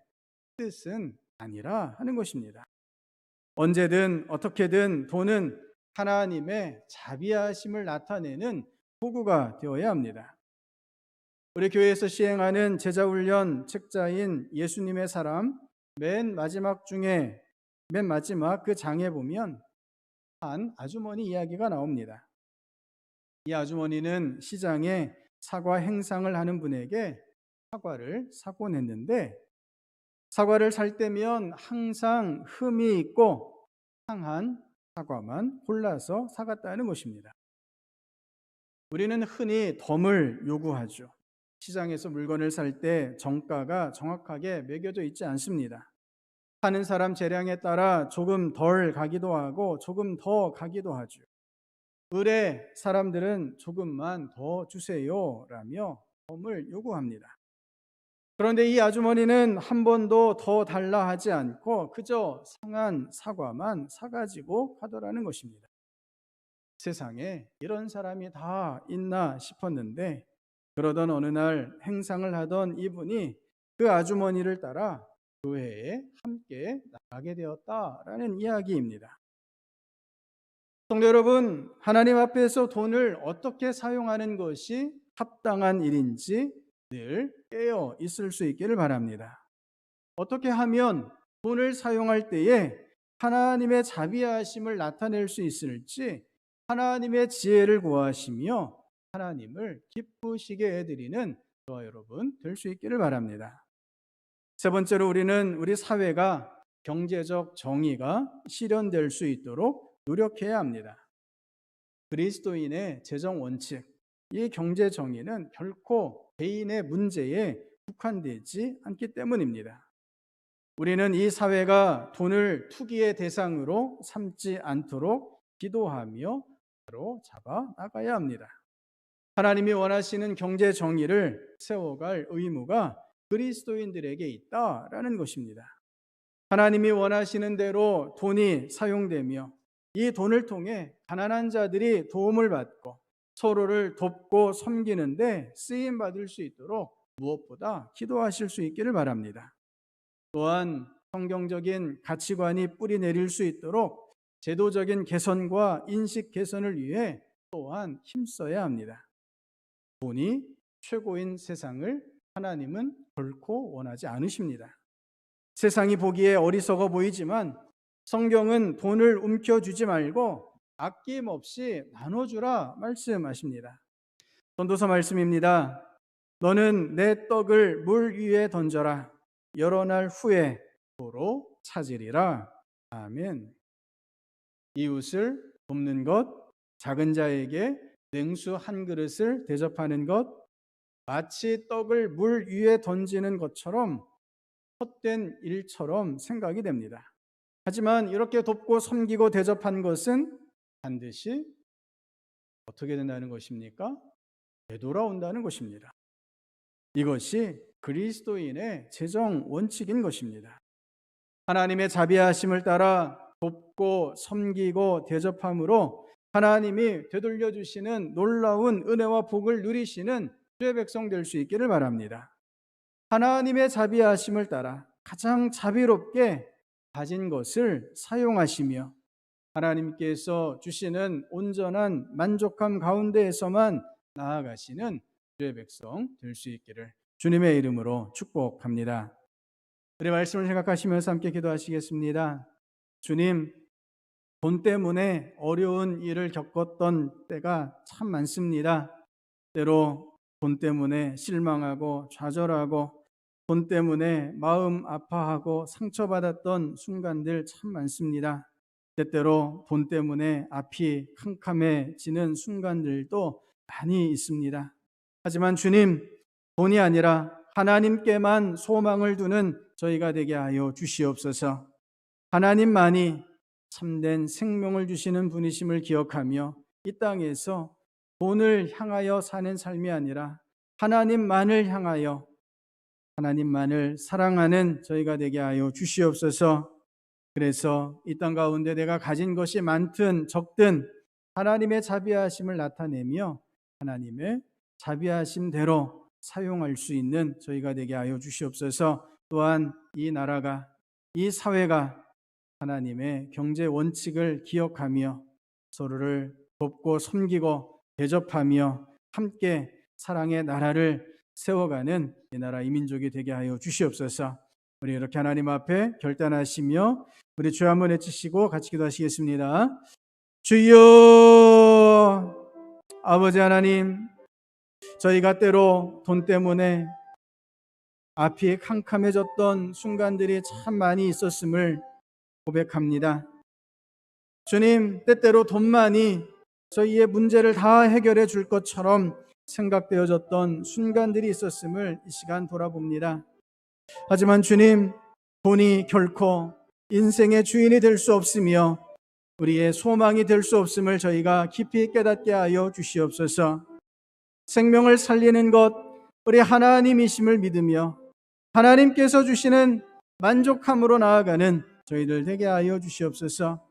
뜻은 아니라 하는 것입니다. 언제든 어떻게든 돈은 하나님의 자비하심을 나타내는 도구가 되어야 합니다. 우리 교회에서 시행하는 제자훈련 책자인 예수님의 사람 맨 마지막 그 장에 보면 한 아주머니 이야기가 나옵니다. 이 아주머니는 시장에 사과 행상을 하는 분에게 사과를 사고 냈는데 사과를 살 때면 항상 흠이 있고 상한 사과만 골라서 사갔다는 것입니다. 우리는 흔히 덤을 요구하죠. 시장에서 물건을 살 때 정가가 정확하게 매겨져 있지 않습니다. 파는 사람 재량에 따라 조금 덜 가기도 하고 조금 더 가기도 하죠. 을의 사람들은 조금만 더 주세요 라며 덤을 요구합니다. 그런데 이 아주머니는 한 번도 더 달라 하지 않고 그저 상한 사과만 사가지고 가더라는 것입니다. 세상에 이런 사람이 다 있나 싶었는데 그러던 어느 날 행상을 하던 이분이 그 아주머니를 따라 교회에 함께 나가게 되었다라는 이야기입니다. 성도 여러분, 하나님 앞에서 돈을 어떻게 사용하는 것이 합당한 일인지 늘 깨어 있을 수 있기를 바랍니다. 어떻게 하면 돈을 사용할 때에 하나님의 자비하심을 나타낼 수 있을지 하나님의 지혜를 구하시며 하나님을 기쁘시게 해드리는 저와 여러분 될 수 있기를 바랍니다. 세 번째로 우리는 우리 사회가 경제적 정의가 실현될 수 있도록 노력해야 합니다. 그리스도인의 재정 원칙, 이 경제 정의는 결코 개인의 문제에 국한되지 않기 때문입니다. 우리는 이 사회가 돈을 투기의 대상으로 삼지 않도록 기도하며 바로 잡아 나가야 합니다. 하나님이 원하시는 경제 정의를 세워갈 의무가 그리스도인들에게 있다라는 것입니다. 하나님이 원하시는 대로 돈이 사용되며 이 돈을 통해 가난한 자들이 도움을 받고 서로를 돕고 섬기는데 쓰임 받을 수 있도록 무엇보다 기도하실 수 있기를 바랍니다. 또한 성경적인 가치관이 뿌리 내릴 수 있도록 제도적인 개선과 인식 개선을 위해 또한 힘써야 합니다. 돈이 최고인 세상을 하나님은 결코 원하지 않으십니다. 세상이 보기에 어리석어 보이지만 성경은 돈을 움켜쥐지 말고 아낌없이 나눠주라 말씀하십니다. 전도서 말씀입니다. 너는 내 떡을 물 위에 던져라. 여러 날 후에 도로 찾으리라. 아멘. 이웃을 돕는 것, 작은 자에게 냉수 한 그릇을 대접하는 것, 마치 떡을 물 위에 던지는 것처럼 헛된 일처럼 생각이 됩니다. 하지만 이렇게 돕고 섬기고 대접한 것은 반드시 어떻게 된다는 것입니까? 되돌아온다는 것입니다. 이것이 그리스도인의 재정 원칙인 것입니다. 하나님의 자비하심을 따라 돕고 섬기고 대접함으로 하나님이 되돌려 주시는 놀라운 은혜와 복을 누리시는 주의 백성 될 수 있기를 바랍니다. 하나님의 자비하심을 따라 가장 자비롭게 가진 것을 사용하시며 하나님께서 주시는 온전한 만족함 가운데에서만 나아가시는 주의 백성 될 수 있기를 주님의 이름으로 축복합니다. 우리 말씀을 생각하시면서 함께 기도하시겠습니다. 주님, 돈 때문에 어려운 일을 겪었던 때가 참 많습니다. 때로 돈 때문에 실망하고 좌절하고 돈 때문에 마음 아파하고 상처받았던 순간들 참 많습니다. 때때로 돈 때문에 앞이 캄캄해지는 순간들도 많이 있습니다. 하지만 주님, 돈이 아니라 하나님께만 소망을 두는 저희가 되게 하여 주시옵소서. 하나님만이 참된 생명을 주시는 분이심을 기억하며 이 땅에서 돈을 향하여 사는 삶이 아니라 하나님만을 향하여 하나님만을 사랑하는 저희가 되게 하여 주시옵소서. 그래서 이 땅 가운데 내가 가진 것이 많든 적든 하나님의 자비하심을 나타내며 하나님의 자비하심대로 사용할 수 있는 저희가 되게 하여 주시옵소서. 또한 이 나라가, 이 사회가 하나님의 경제 원칙을 기억하며 서로를 돕고 섬기고 대접하며 함께 사랑의 나라를 세워가는 이 나라 이 민족이 되게 하여 주시옵소서. 우리 이렇게 하나님 앞에 결단하시며 우리 주여 한번 외치시고 같이 기도하시겠습니다. 주여, 아버지 하나님, 저희가 때로 돈 때문에 앞이 캄캄해졌던 순간들이 참 많이 있었음을 고백합니다. 주님, 때때로 돈만이 저희의 문제를 다 해결해 줄 것처럼 생각되어졌던 순간들이 있었음을 이 시간 돌아봅니다. 하지만 주님, 돈이 결코 인생의 주인이 될 수 없으며 우리의 소망이 될 수 없음을 저희가 깊이 깨닫게 하여 주시옵소서. 생명을 살리는 것, 우리 하나님이심을 믿으며 하나님께서 주시는 만족함으로 나아가는 저희들 되게 하여 주시옵소서.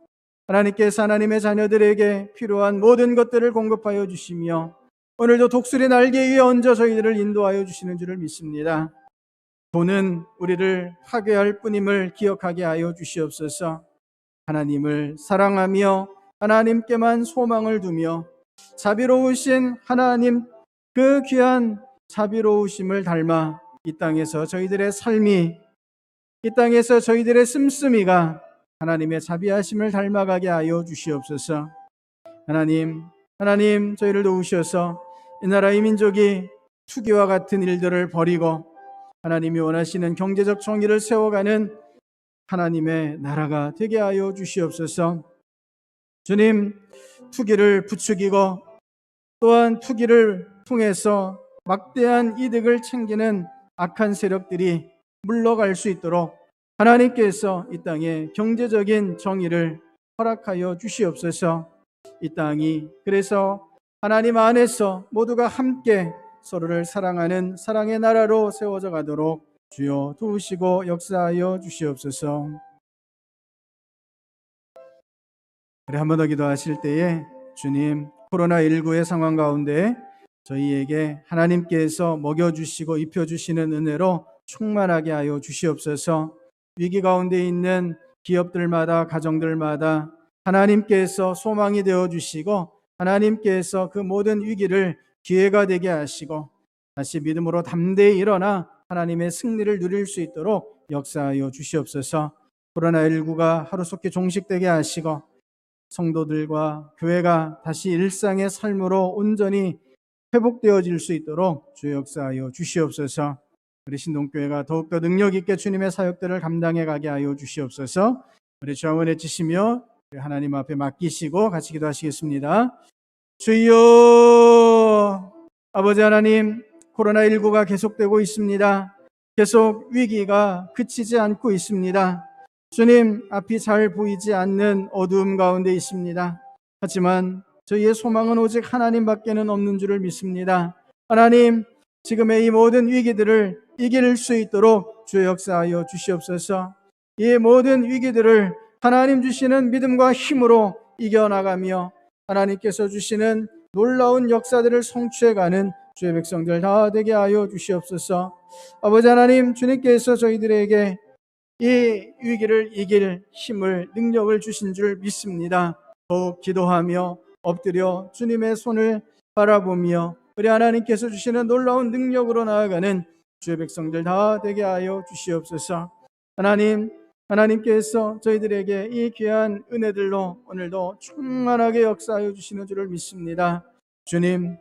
하나님께서 하나님의 자녀들에게 필요한 모든 것들을 공급하여 주시며 오늘도 독수리 날개 위에 얹어 저희들을 인도하여 주시는 줄을 믿습니다. 돈은 우리를 파괴할 뿐임을 기억하게 하여 주시옵소서. 하나님을 사랑하며 하나님께만 소망을 두며 자비로우신 하나님, 그 귀한 자비로우심을 닮아 이 땅에서 저희들의 삶이, 이 땅에서 저희들의 씀씀이가 하나님의 자비하심을 닮아가게 하여 주시옵소서. 하나님, 저희를 도우셔서 이 나라 이 민족이 투기와 같은 일들을 버리고 하나님이 원하시는 경제적 정의를 세워가는 하나님의 나라가 되게 하여 주시옵소서. 주님, 투기를 부추기고 또한 투기를 통해서 막대한 이득을 챙기는 악한 세력들이 물러갈 수 있도록 하나님께서 이 땅에 경제적인 정의를 허락하여 주시옵소서. 이 땅이 그래서 하나님 안에서 모두가 함께 서로를 사랑하는 사랑의 나라로 세워져 가도록 주여 도우시고 역사하여 주시옵소서. 그래, 한 번 더 기도하실 때에 주님, 코로나19의 상황 가운데 저희에게 하나님께서 먹여주시고 입혀주시는 은혜로 충만하게 하여 주시옵소서. 위기 가운데 있는 기업들마다 가정들마다 하나님께서 소망이 되어주시고 하나님께서 그 모든 위기를 기회가 되게 하시고 다시 믿음으로 담대히 일어나 하나님의 승리를 누릴 수 있도록 역사하여 주시옵소서. 코로나19가 하루속히 종식되게 하시고 성도들과 교회가 다시 일상의 삶으로 온전히 회복되어질 수 있도록 주 역사하여 주시옵소서. 우리 신동교회가 더욱더 능력 있게 주님의 사역들을 감당해 가게 하여 주시옵소서. 우리 주 한번 외치시며 하나님 앞에 맡기시고 같이 기도하시겠습니다. 주여, 아버지 하나님, 코로나19가 계속되고 있습니다. 계속 위기가 그치지 않고 있습니다. 주님, 앞이 잘 보이지 않는 어두움 가운데 있습니다. 하지만 저희의 소망은 오직 하나님밖에는 없는 줄을 믿습니다. 하나님, 지금의 이 모든 위기들을 이길 수 있도록 주의 역사하여 주시옵소서. 이 모든 위기들을 하나님 주시는 믿음과 힘으로 이겨나가며 하나님께서 주시는 놀라운 역사들을 성취해가는 주의 백성들 다 되게 하여 주시옵소서. 아버지 하나님, 주님께서 저희들에게 이 위기를 이길 힘을, 능력을 주신 줄 믿습니다. 더욱 기도하며 엎드려 주님의 손을 바라보며 우리 하나님께서 주시는 놀라운 능력으로 나아가는 주의 백성들 다 되게 하여 주시옵소서. 하나님께서 저희들에게 이 귀한 은혜들로 오늘도 충만하게 역사하여 주시는 줄을 믿습니다. 주님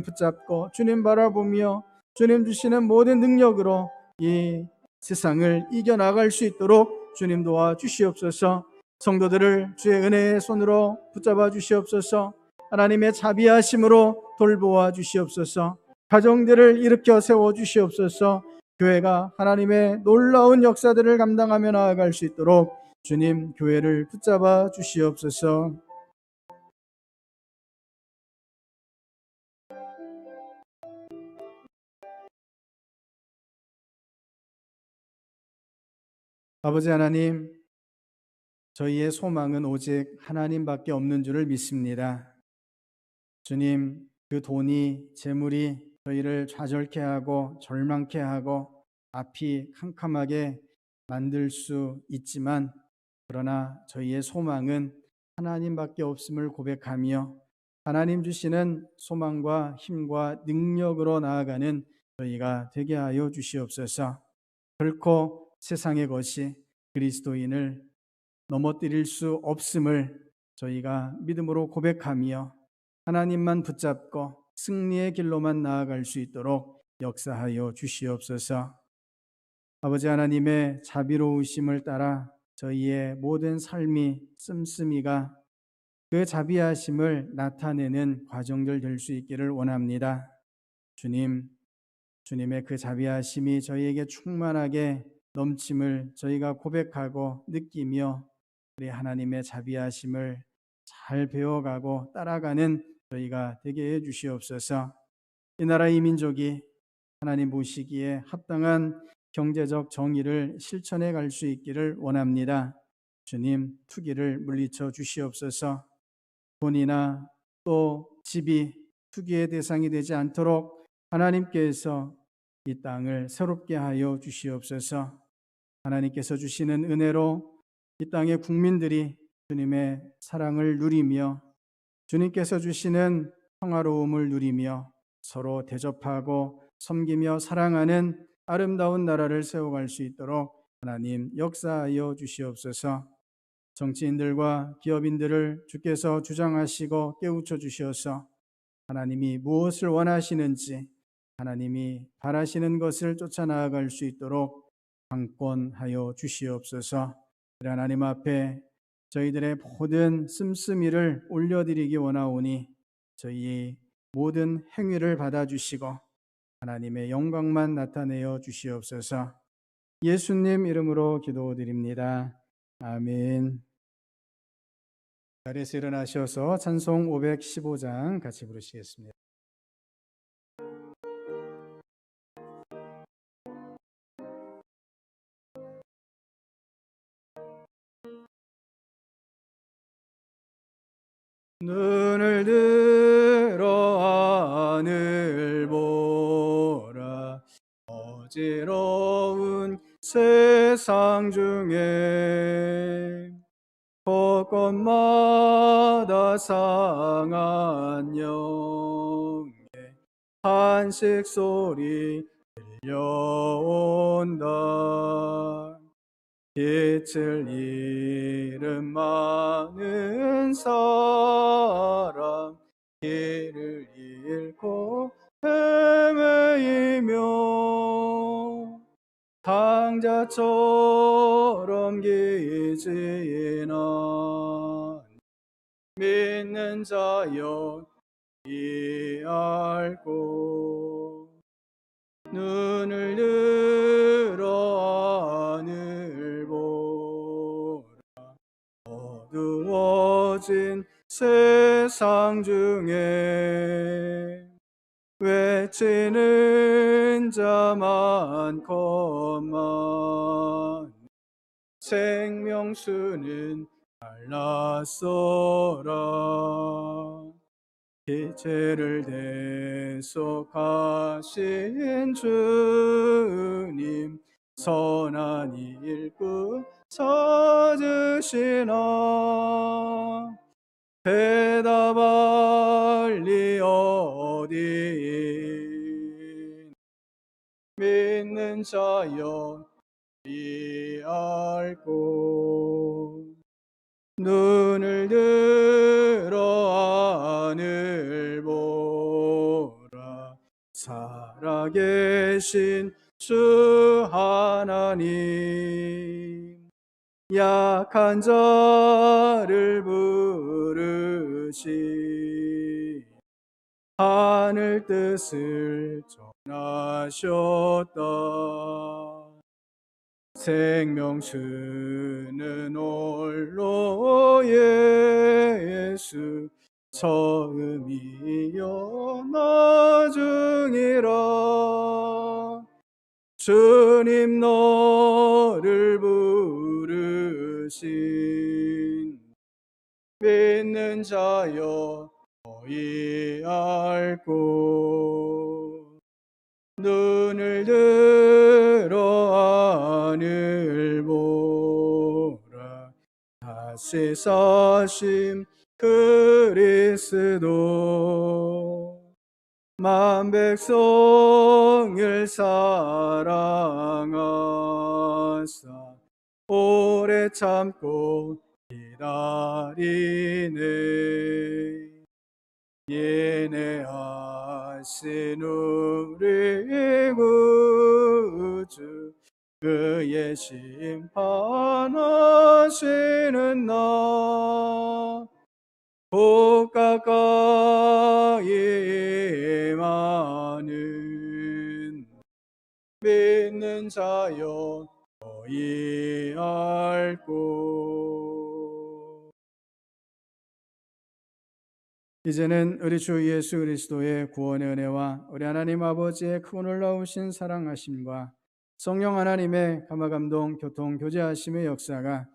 붙잡고 주님 바라보며 주님 주시는 모든 능력으로 이 세상을 이겨나갈 수 있도록 주님 도와주시옵소서. 성도들을 주의 은혜의 손으로 붙잡아 주시옵소서. 하나님의 자비하심으로 돌보아 주시옵소서. 가정들을 일으켜 세워 주시옵소서. 교회가 하나님의 놀라운 역사들을 감당하며 나아갈 수 있도록 주님 교회를 붙잡아 주시옵소서. 아버지 하나님, 저희의 소망은 오직 하나님밖에 없는 줄을 믿습니다. 주님, 그 돈이, 재물이 저희를 좌절케 하고 절망케 하고 앞이 캄캄하게 만들 수 있지만, 그러나 저희의 소망은 하나님밖에 없음을 고백하며 하나님 주시는 소망과 힘과 능력으로 나아가는 저희가 되게 하여 주시옵소서. 결코 세상의 것이 그리스도인을 넘어뜨릴 수 없음을 저희가 믿음으로 고백하며 하나님만 붙잡고 승리의 길로만 나아갈 수 있도록 역사하여 주시옵소서. 아버지 하나님의 자비로우심을 따라 저희의 모든 삶이 씀씀이가 그 자비하심을 나타내는 과정들 될 수 있기를 원합니다. 주님의 그 자비하심이 저희에게 충만하게 넘침을 저희가 고백하고 느끼며 우리 하나님의 자비하심을 잘 배워가고 따라가는 저희가 되게 해 주시옵소서. 이 나라 이 민족이 하나님 보시기에 합당한 경제적 정의를 실천해 갈 수 있기를 원합니다. 주님, 투기를 물리쳐 주시옵소서. 돈이나 또 집이 투기의 대상이 되지 않도록 하나님께서 이 땅을 새롭게 하여 주시옵소서. 하나님께서 주시는 은혜로 이 땅의 국민들이 주님의 사랑을 누리며 주님께서 주시는 평화로움을 누리며 서로 대접하고 섬기며 사랑하는 아름다운 나라를 세워갈 수 있도록 하나님 역사하여 주시옵소서. 정치인들과 기업인들을 주께서 주장하시고 깨우쳐 주셔서 하나님이 무엇을 원하시는지 하나님이 바라시는 것을 쫓아 나아갈 수 있도록 강권하여 주시옵소서. 하나님 앞에 저희들의 모든 씀씀이를 올려드리기 원하오니 저희의 모든 행위를 받아주시고 하나님의 영광만 나타내어 주시옵소서. 예수님 이름으로 기도드립니다. 아멘. 자리에서 일어나셔서 찬송 515장 같이 부르시겠습니다. 눈을 들어 하늘 보라. 어지러운 세상 중에 곳곳마다 상한 영의 한식 소리 들려온다. 빛을 잃은 많은 사람 길을 잃고 헤매이며 강자처럼 기지나 믿는 자여 이알고 눈을 들어 하늘 보라. 어두워진 세상 중에 외치는 자 많건만 생명수는 달랐어라. 기체를 대속하신 주님, 선한 일꾼 찾으시나. 대답할 리 어디, 믿는 자여 이알고. 눈을 들어 하늘 보라. 살아계신 주 하나님, 약한 자를 부르시 하늘 뜻을 전하셨다. 생명수는 홀로 예수, 처음이요 나중이라. 주님 너를 부르신 믿는 자여 너희 알고. 눈을 들어 하늘 보라. 다시 사심 그리스도, 만 백성을 사랑하사 오래 참고 기다리네. 예내하신 우리 구주, 그의 심판하시는 날 곧 가까이 임하는 믿는 자여 너희 알고. 이제는 우리 주 예수 그리스도의 구원의 은혜와 우리 하나님 아버지의 크고 놀라우신 사랑하심과 성령 하나님의 감화감동 교통 교제하심의 역사가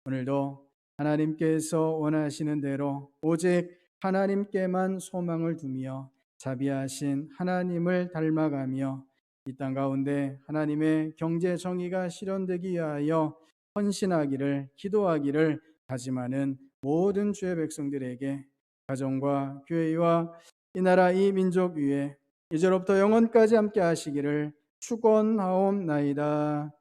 오늘도 하나님께서 원하시는 대로 오직 하나님께만 소망을 두며 자비하신 하나님을 닮아가며 이 땅 가운데 하나님의 경제 정의가 실현되기 위하여 헌신하기를, 기도하기를 다짐하는 모든 주의 백성들에게, 가정과 교회와 이 나라 이 민족 위에 이제로부터 영원까지 함께 하시기를 축원하옵나이다.